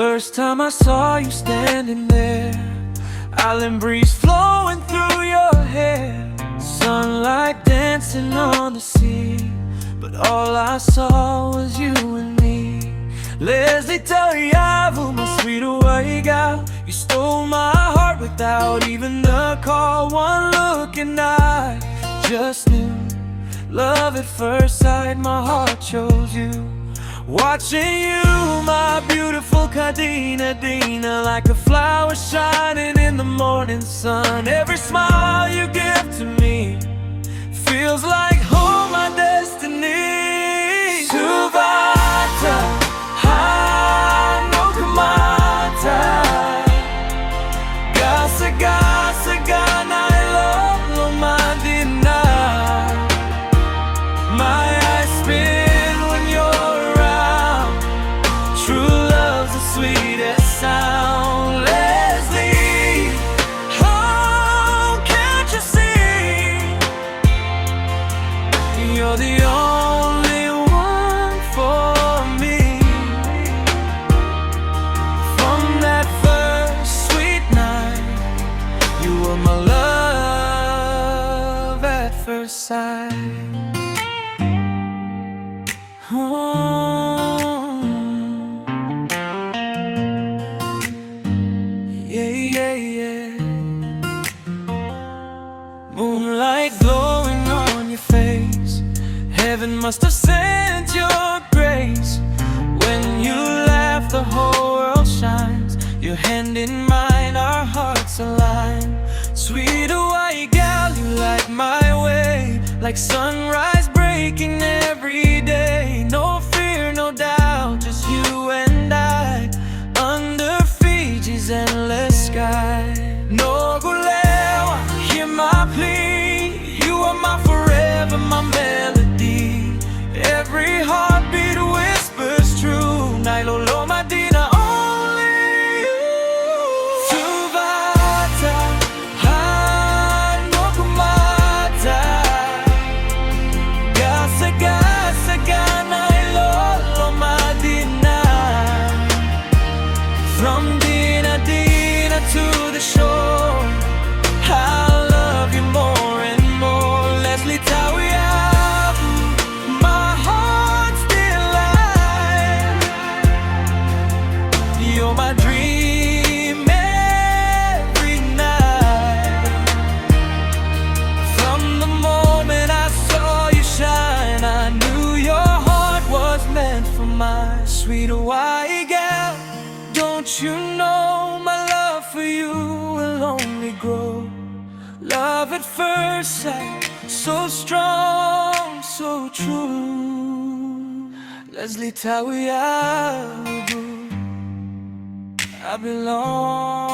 First time I saw you standing there, island breeze flowing through your hair, sunlight dancing on the sea, but all I saw was you and me. Lesly Tauyavu, my sweet away gal, you stole my heart without even a call. One look and I just knew, love at first sight, my heart chose you. Watching you, my beautiful Dina, Dina, like a flower shining in the morning sun. Every smile you give to me feels like home, my destiny. Suvata, no kamata, gasa gasa gana loloma Dina. My eyes spin when you're around. True love's the sweetest sound. Lesly, oh, can't you see? You're the only one for me. From that first sweet night, you were my love at first sight. Yeah. Moonlight glowing on your face, heaven must have sent your grace. When you laugh, the whole world shines. Your hand in mine, our hearts align. Sweet away gal, you light my way, like sunrise breaking every day. No fear, no doubt, just you and I, under Fiji's endless sky. No gulewa, hear my plea. You are my forever, my melody. Every heartbeat whispers true. Nai loloma Dina, only you. Suvata, no kumata, gasa gasa gana loloma Dina. From Dina to the shore, I'll love you more and more. Lesly Tauyavu, my heart's delight. You're my dream every night. From the moment I saw you shine, I knew your heart was meant for mine. Sweet away gal, don't you know my love for you will only grow. Love at first sight, so strong, so true. Lesly Tauyavu, I belong.